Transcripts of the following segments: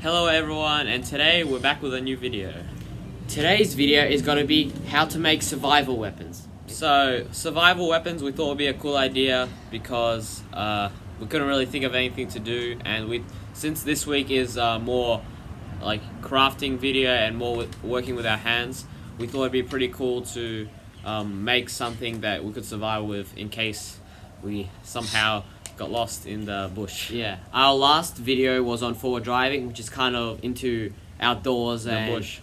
Hello everyone, and today we're back with a new video. Today's video is going to be how to make survival weapons. So, survival weapons we thought would be a cool idea because we couldn't really think of anything to do, and since this week is more like crafting video and more working with our hands, we thought it'd be pretty cool to make something that we could survive with in case we somehow got lost in the bush. Yeah, our last video was on forward driving, which is kind of into outdoors and bush.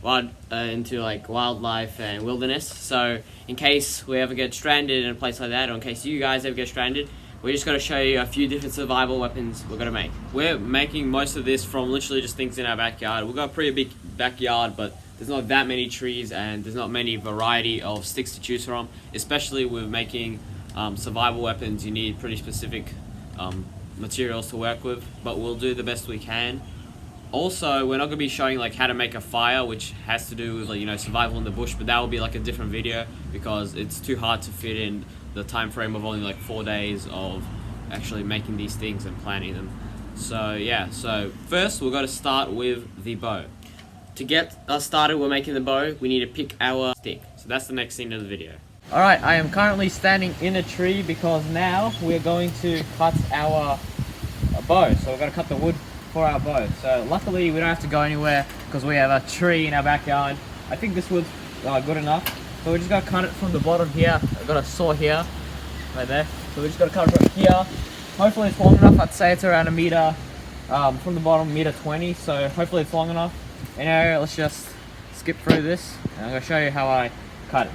Into like wildlife and wilderness. So in case we ever get stranded in a place like that, or in case you guys ever get stranded, we're just going to show you a few different survival weapons we're going to make. We're making most of this from literally just things in our backyard. We've got a pretty big backyard, but there's not that many trees and there's not many variety of sticks to choose from. Especially with making survival weapons, you need pretty specific materials to work with, but we'll do the best we can. Also, we're not going to be showing like how to make a fire, which has to do with like, survival in the bush, but that will be like a different video because it's too hard to fit in the time frame of only like 4 days of actually making these things and planning them. So yeah, so first we've got to start with the bow. To get us started with making the bow, we need to pick our stick. So that's the next scene of the video. Alright, I am currently standing in a tree because now we're going to cut our bow. So we're going to cut the wood for our bow. So luckily we don't have to go anywhere because we have a tree in our backyard. I think this wood's good enough. So we're just going to cut it from the bottom here. I've got a saw here, right there. So we're just going to cut it from here. Hopefully it's long enough. I'd say it's around a meter from the bottom, meter 20. So hopefully it's long enough. Anyway, let's just skip through this and I'm going to show you how I cut it.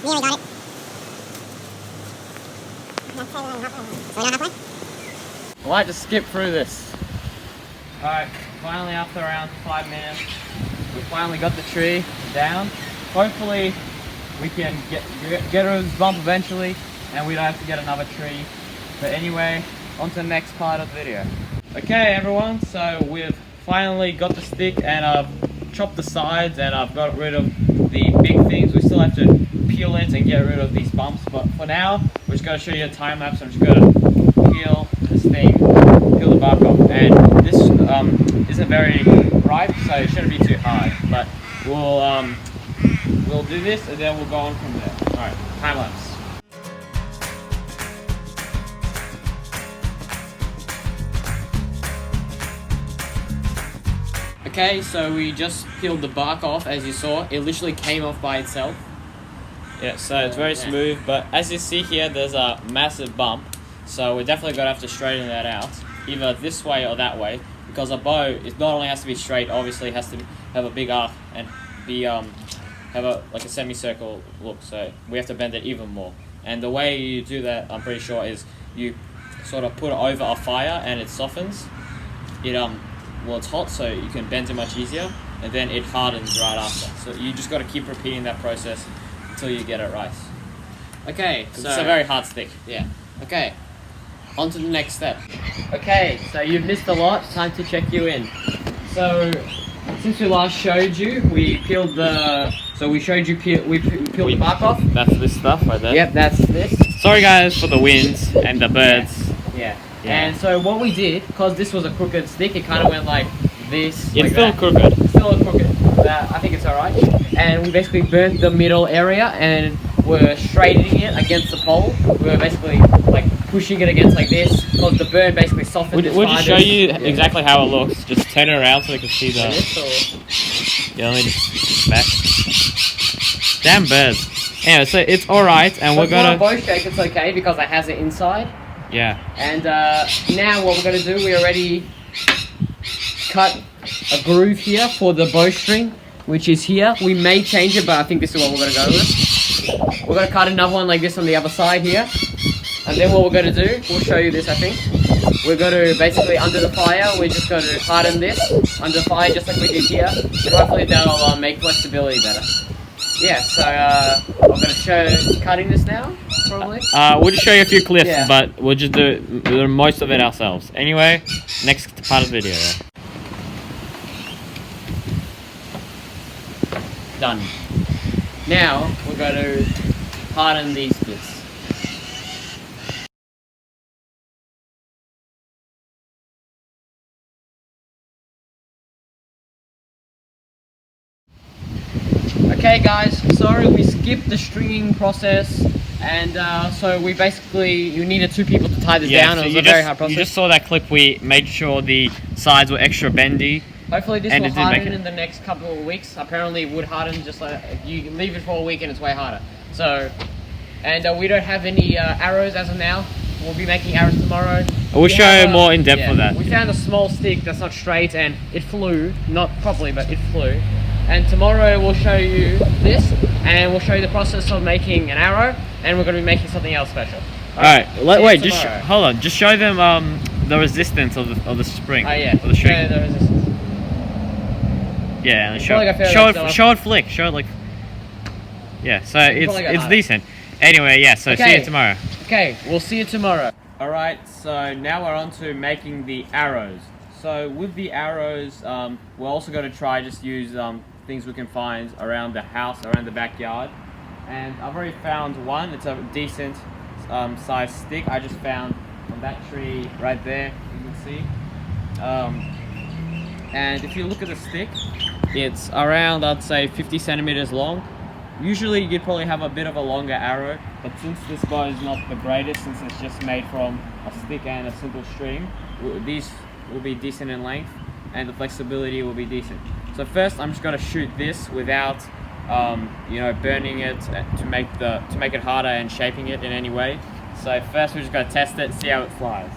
Yeah, we got it. So we're not halfway? I might just skip through this. Alright, finally after around 5 minutes, we finally got the tree down. Hopefully we can get rid of this bump eventually and we don't have to get another tree. But anyway, on to the next part of the video. Okay everyone, so we've finally got the stick and I've chopped the sides and I've got rid of the big things. We still have to peel it and get rid of these bumps, but for now we're just going to show you a time lapse. I'm just going to peel this thing, peel the bark off, and this isn't very ripe, so it shouldn't be too hard, but we'll do this and then we'll go on from there. Alright, time lapse. Okay, so we just peeled the bark off. As you saw, it literally came off by itself. Yeah, so it's very smooth, but as you see here, there's a massive bump. So we're definitely gonna have to straighten that out, either this way or that way, because a bow, it not only has to be straight, obviously it has to have a big arc and be have a semicircle look. So we have to bend it even more. And the way you do that, I'm pretty sure, is you sort of put it over a fire and it softens. Well, it's hot, so you can bend it much easier, and then it hardens right after. So you just got to keep repeating that process until you get it right. Okay, so It's a very hard stick. yeah. Okay, on to the next step. Okay, so you've missed a lot, time to check you in. So, since we last showed you, we peeled the... So we showed you, we peeled the bark off. That's this stuff right there. Yep, that's this. Sorry guys for the winds and the birds. Yeah. Yeah. And so what we did, because this was a crooked stick, it kind of went like this. It's like still that. crooked. It's still crooked. I think it's alright. And we basically burnt the middle area and we're straightening it against the pole. We were basically like pushing it against like this, because the burn basically softened its We'll just show fibers. you exactly how it looks. Just turn it around so we can see the... Yeah, let me just back. Damn birds. Anyway, so it's alright, and we're gonna... For a bow shake, it's okay because it has it inside. Yeah. And now what we're going to do, we already cut a groove here for the bowstring, which is here. We may change it, but I think this is what we're going to go with. We're going to cut another one like this on the other side here. And then what we're going to do, we'll show you this, I think. we're going to basically under the fire, we're just going to harden this under the fire just like we did here, and hopefully that'll make flexibility better. Yeah, so I'm going to show cutting this now, probably. We'll just show you a few clips, Yeah. but we'll just do most of it ourselves. Anyway, next part of the video. Done. Now we're going to harden these bits. Okay guys, sorry we skipped the stringing process, and so we basically, you needed 2 people to tie this down. So It was you a very hard process. you just saw that clip. We made sure the sides were extra bendy. Hopefully this and will it did make harden it. in the next couple of weeks. Apparently it would harden just like, if you leave it for a week and it's way harder. So, and we don't have any arrows as of now. We'll be making arrows tomorrow. We'll We show have more in depth of that. We found a small stick that's not straight and it flew, not properly, but it flew. And tomorrow we'll show you this, and we'll show you the process of making an arrow, and we're going to be making something else special. Alright, See you wait, just tomorrow. hold on. Just show them the resistance of the spring. Oh yeah, Of the string. show the resistance. Yeah, and You show probably got show further it show it flick. Show it like. Yeah, so probably got it's harder. decent. Anyway, yeah. So see Okay. you tomorrow. Okay, we'll see you tomorrow. Alright, so now we're on to making the arrows. So with the arrows, we're also going to try just use things we can find around the house, around the backyard. And I've already found one. It's a decent sized stick. I just found on that tree right there, you can see. And if you look at the stick, it's around, I'd say, 50 centimeters long. Usually you'd probably have a bit of a longer arrow, but since this bow is not the greatest, since it's just made from a stick and a simple string, these will be decent in length and the flexibility will be decent. So first I'm just going to shoot this without you know, burning it to make it harder and shaping it in any way. So first we're just going to test it, see how it flies.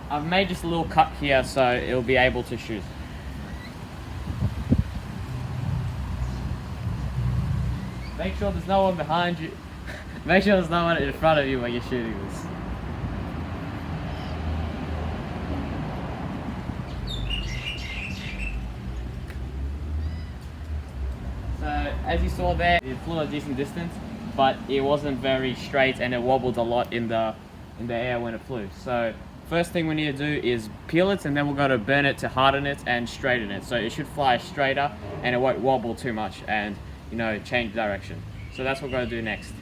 I've made just a little cut here so it'll be able to shoot. Make sure there's no one behind you. Make sure there's no one in front of you when you're shooting this. So as you saw there, it flew a decent distance, but it wasn't very straight and it wobbled a lot in the air when it flew. So first thing we need to do is peel it, and then we're going to burn it to harden it and straighten it. So it should fly straighter and it won't wobble too much and, you know, change direction. So that's what we're going to do next.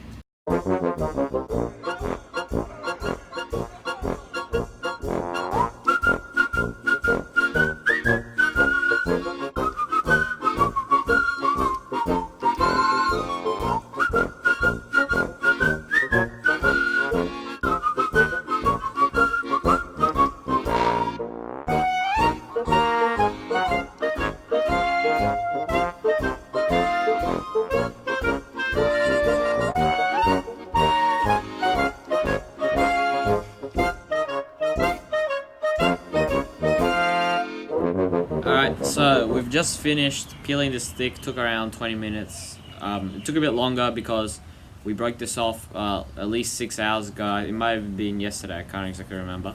Alright, so we've just finished peeling the stick. Took around 20 minutes. It took a bit longer because we broke this off at least 6 hours ago. It might have been yesterday, I can't exactly remember.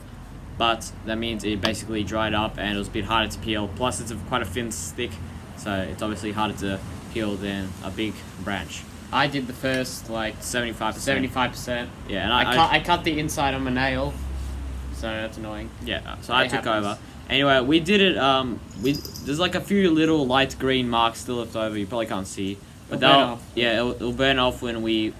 But that means it basically dried up and it was a bit harder to peel. Plus it's quite a thin stick, so it's obviously harder to peel than a big branch. I did the first like 75%. 75%. Yeah, and I cut the inside on my nail, so that's annoying. Yeah, so I It took happens. over. Anyway, we did it. There's like a few little light green marks still left over. You probably can't see, but It'll burn they'll off. yeah, it'll burn off when we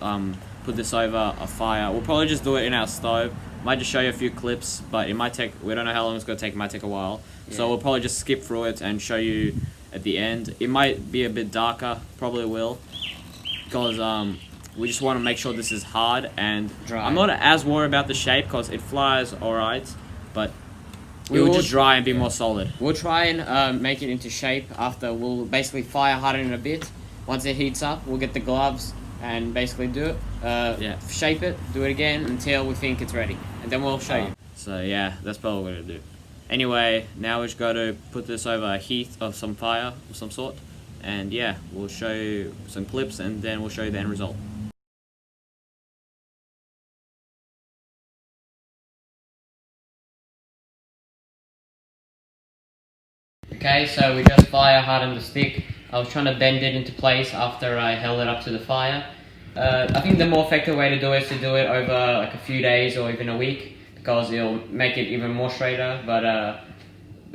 put this over a fire. We'll probably just do it in our stove. Might just show you a few clips, but it might take. We don't know how long it's gonna take. It might take a while. So Yeah. we'll probably just skip through it and show you at the end. It might be a bit darker. Probably will, because we just want to make sure this is hard and Dry. I'm not as worried about the shape because it flies alright, but We it will will- just dry and be more solid. We'll try and make it into shape after. We'll basically fire harden it a bit. Once it heats up, we'll get the gloves and basically do it. Yeah. Shape it, do it again until we think it's ready, and then we'll show you. So yeah, that's probably what we're gonna do. Anyway, now we just got to put this over a heat of some fire of some sort, and yeah, we'll show you some clips and then we'll show you the end result. Okay, so we just fire hardened the stick. I was trying to bend it into place after I held it up to the fire. I think the more effective way to do it is to do it over like a few days or even a week, because it'll make it even more straighter. But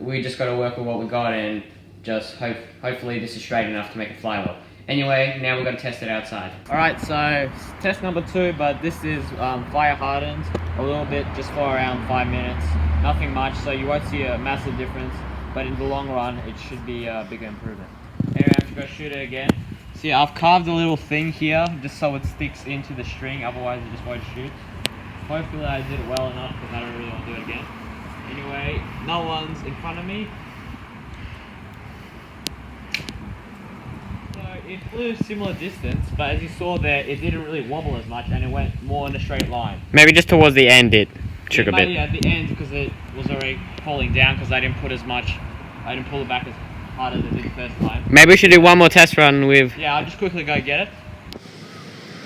we just got to work with what we got and just hopefully this is straight enough to make it fly well. Anyway, now we're going to test it outside. Alright, so test number 2, but this is fire hardened a little bit, just for around 5 minutes. Nothing much, so you won't see a massive difference, but in the long run, it should be a bigger improvement. Anyway, I'm just going to shoot it again. See, I've carved a little thing here, just so it sticks into the string, otherwise it just won't shoot. Hopefully I did it well enough, because I don't really want to do it again. Anyway, no one's in front of me. It flew a similar distance, but as you saw there, it didn't really wobble as much and it went more in a straight line. Maybe just towards the end it shook a bit. Maybe at the end because it was already falling down because I didn't pull it back as hard as I did the first time. Maybe we should do one more test run with... Yeah, I'll just quickly go get it.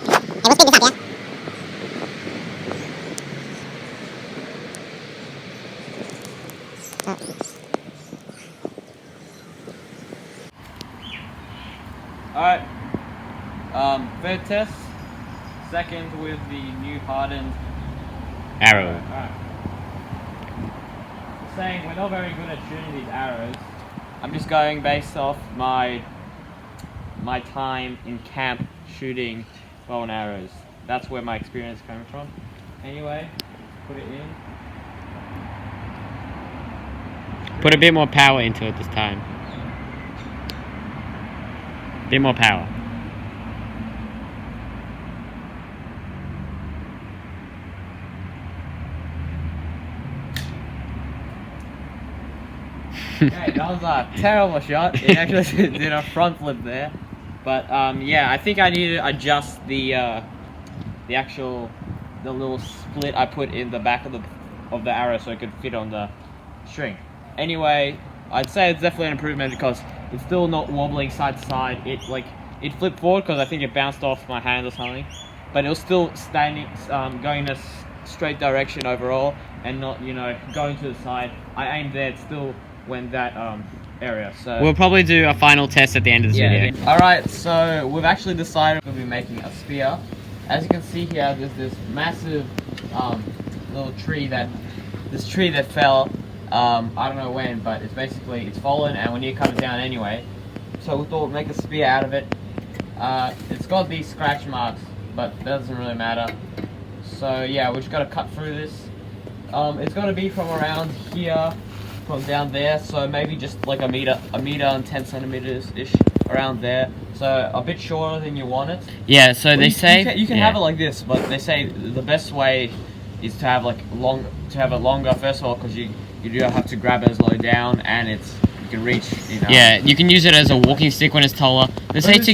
Hey, we'll speed this up, yeah? Alright, third test, second with the new hardened arrow. Alright. Saying we're not very good at shooting these arrows. I'm just going based off my time in camp shooting bow and arrows. That's where my experience is coming from. Anyway, put it in. Put a bit more power into it this time. Bit more power. Okay, that was a terrible shot. It actually did a front flip there. But yeah, I think I need to adjust the little split I put in the back of the arrow so it could fit on the string. Anyway, I'd say it's definitely an improvement because it's still not wobbling side to side. It flipped forward because I think it bounced off my hand or something, but it was still standing, going in a straight direction overall, and not going to the side. I aimed there, it still went that area. So We'll probably do a final test at the end of this video. Alright, so we've actually decided we'll be making a spear. As you can see here, there's this massive little tree that fell. I don't know when, but it's fallen and we need to cut it down anyway. So we thought we'd make a spear out of it. It's got these scratch marks, but that doesn't really matter. So yeah, we just got to cut through this. It's got to be from around here, from down there. So maybe just like a meter and 10 centimeters ish around there. So a bit shorter than you want it. Yeah, so they say... You can have it like this, but they say the best way is to have it longer first of all, because you do have to grab it as low down, and you can reach. Yeah, you can use it as a walking stick when it's taller. They said to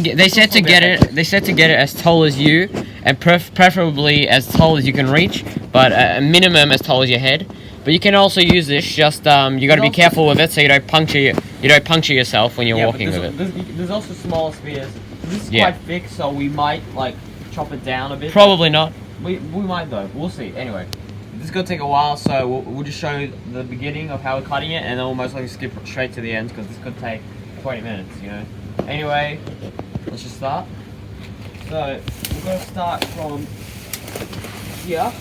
get it as tall as you, and preferably as tall as you can reach, but a minimum as tall as your head. But you can also use this. Just you got to be careful with it so you don't puncture yourself when you're walking with it. There's also smaller spears. This is quite thick, so we might chop it down a bit. Probably not. We might though. We'll see. Anyway, this is gonna take a while, so we'll just show you the beginning of how we're cutting it, and then we'll most likely skip straight to the end because this could take 20 minutes. Anyway, let's just start. So we're gonna start from here,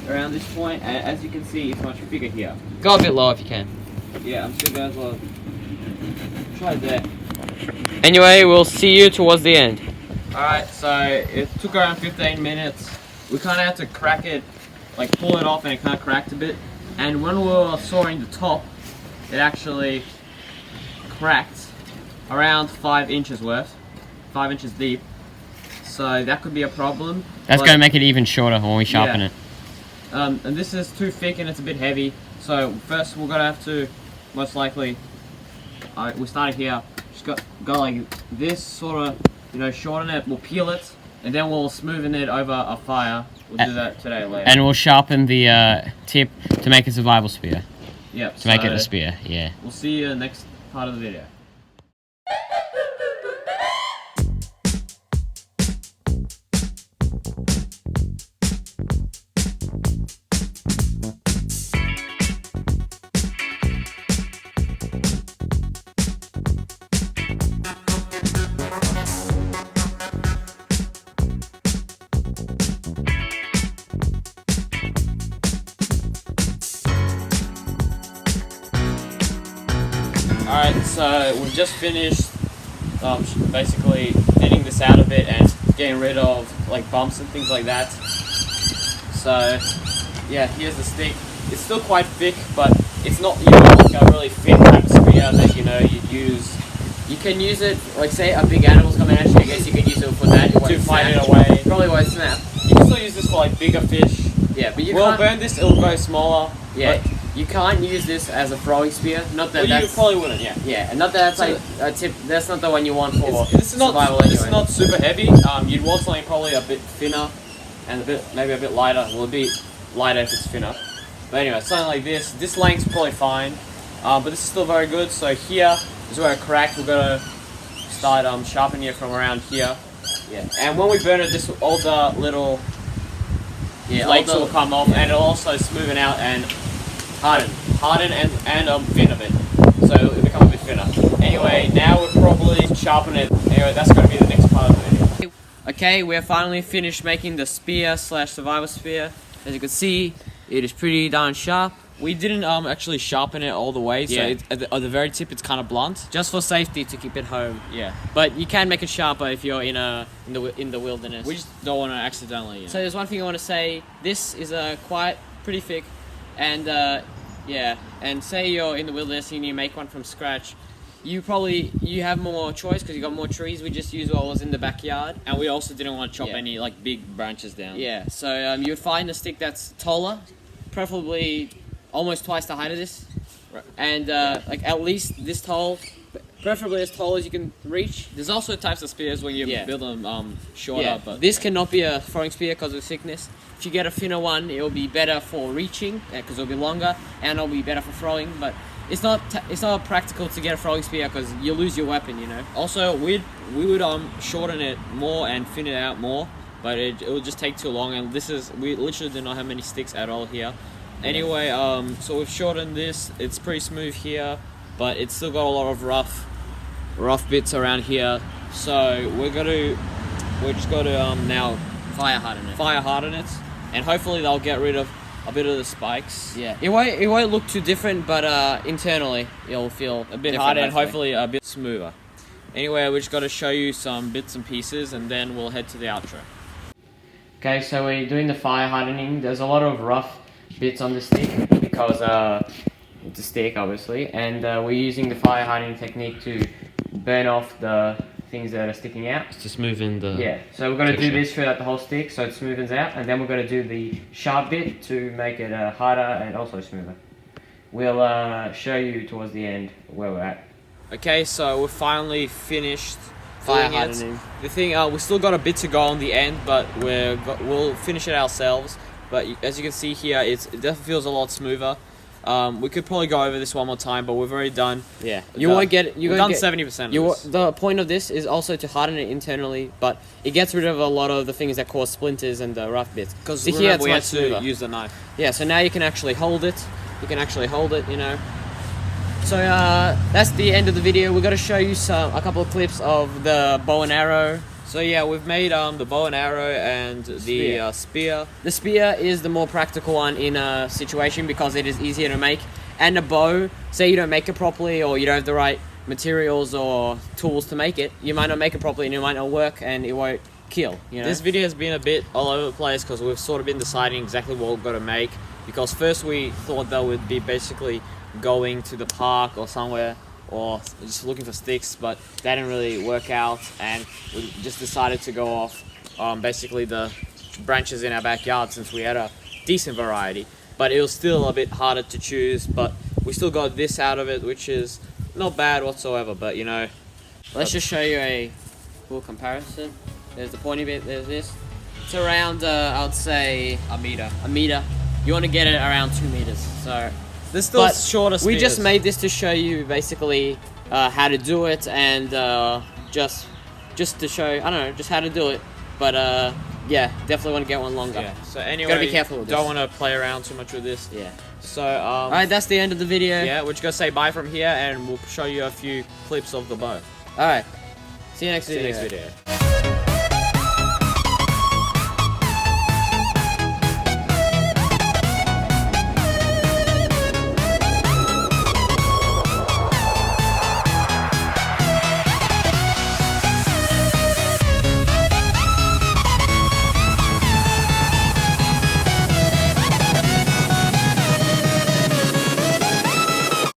around this point, and as you can see, it's much bigger here. Go a bit low if you can. Yeah, I'm still going as well. Try there. Anyway, we'll see you towards the end. Alright, so it took around 15 minutes. We kind of had to crack it, pull it off, and it kind of cracked a bit. And when we were sawing the top, it actually cracked around 5 inches worth, 5 inches deep. So that could be a problem. That's going to make it even shorter when we sharpen it. And this is too thick and it's a bit heavy. So first we're going to have to, most likely, we started here, just go like this, sort of, shorten it, we'll peel it, and then we'll smoothen it over a fire. We'll do that today later. And we'll sharpen the tip to make a survival spear. Yep. To make it a spear, yeah. We'll see you in the next part of the video. Alright, so we've just finished basically thinning this out a bit and getting rid of like bumps and things like that. So yeah, here's the stick. It's still quite thick, but it's not, you know, like a really thin type of spear that, you know, you'd use. You can use it, like say a big animal's coming at you, I guess you can use it for that. To fight it away. Probably won't snap. You can still use this for like bigger fish. Yeah, but you We'll can't. burn this, it'll go smaller. Yeah, you can't use this as a throwing spear. Not that Well, you that's. probably wouldn't, yeah. Yeah, and not that that's like a tip. That's not the one you want for This is not survival anyway. This is not super heavy. You'd want something probably a bit thinner and maybe a bit lighter. Well, a bit lighter if it's thinner. But anyway, something like this. This length's probably fine, but this is still very good. So here is where it cracked. We're gonna start sharpening it from around here. Yeah. And when we burn it, all the little flakes will come off, and it'll also smoothen out and harden and thin a bit. So it'll become a bit thinner. Anyway, now we'll probably sharpen it. Anyway, that's gonna be the next part of the video. Okay, we're finally finished making the spear/survival spear. As you can see, it is pretty darn sharp. We didn't actually sharpen it all the way, so Yeah. at the very tip it's kind of blunt. Just for safety to keep it home. Yeah, But you can make it sharper if you're in the wilderness. we just don't want to accidentally. So there's one thing I want to say. This is pretty thick, and yeah. And say you're in the wilderness and you make one from scratch, you have more choice because you got more trees. We just used what was in the backyard. And we also didn't want to chop Yeah. any like big branches down. Yeah. So you would find a stick that's taller, preferably almost twice the height of this, Right. and like at least this tall, preferably as tall as you can reach. There's also types of spears when you Yeah. build them shorter, Yeah, but this cannot be a throwing spear because of thickness. If you get a thinner one, it will be better for reaching because it'll be longer, and it'll be better for throwing. But it's not practical to get a throwing spear because you lose your weapon, you know. also we would shorten it more and thin it out more, but it would just take too long. And we literally do not have many sticks at all here. Anyway, so we've shortened this. It's pretty smooth here, but it's still got a lot of rough bits around here. So we're just got to now Fire harden it. and hopefully they'll get rid of a bit of the spikes. Yeah, it won't look too different, but internally it'll feel A bit different, harder and hopefully a bit smoother. Anyway, we just got to show you some bits and pieces, and then we'll head to the outro. Okay, so we're doing the fire hardening. There's a lot of rough bits on the stick because it's a stick, obviously, and we're using the fire hardening technique to burn off the things that are sticking out. Just move in the... Yeah, so we're going to do Texture. this throughout the whole stick so it smoothens out, and then we're going to do the sharp bit to make it harder and also smoother. We'll show you towards the end where we're at. Okay, so we're finally finished Fire doing it. hardening. The thing, we still got a bit to go on the end, but we'll finish it ourselves. But as you can see here, it definitely feels a lot smoother. We could probably go over this one more time, but we've already done. Yeah, you won't get it. We've done 70% of this. The point of this is also to harden it internally, but it gets rid of a lot of the things that cause splinters and the rough bits. Because See, here remember, it's we had much smoother. to use the knife. Yeah, so now you can actually hold it. You know. So that's the end of the video. We're gonna show you a couple of clips of the bow and arrow. So yeah, we've made the bow and arrow and the spear. The spear is the more practical one in a situation because it is easier to make. And the bow, say you don't make it properly or you don't have the right materials or tools to make it, you might not make it properly and it might not work and it won't kill, you know? This video has been a bit all over the place because we've sort of been deciding exactly what we've got to make. Because first we thought that would be basically going to the park or somewhere or just looking for sticks, but that didn't really work out, and we just decided to go off basically the branches in our backyard since we had a decent variety. But it was still a bit harder to choose, but we still got this out of it, which is not bad whatsoever, but you know. Let's just show you a full comparison. There's the pointy bit, there's this. It's around, I would say, A meter. a meter. You want to get it around 2 meters, so... There's still But shorter we just spears. made this to show you basically how to do it and just to show, I don't know, just how to do it. But yeah, definitely want to get one longer. Yeah. So anyway, Gotta be careful with don't this. want to play around too much with this. Yeah. So Alright, that's the end of the video. yeah, we're just gonna say bye from here, and we'll show you a few clips of the bow. Alright. See you next See you video. next video.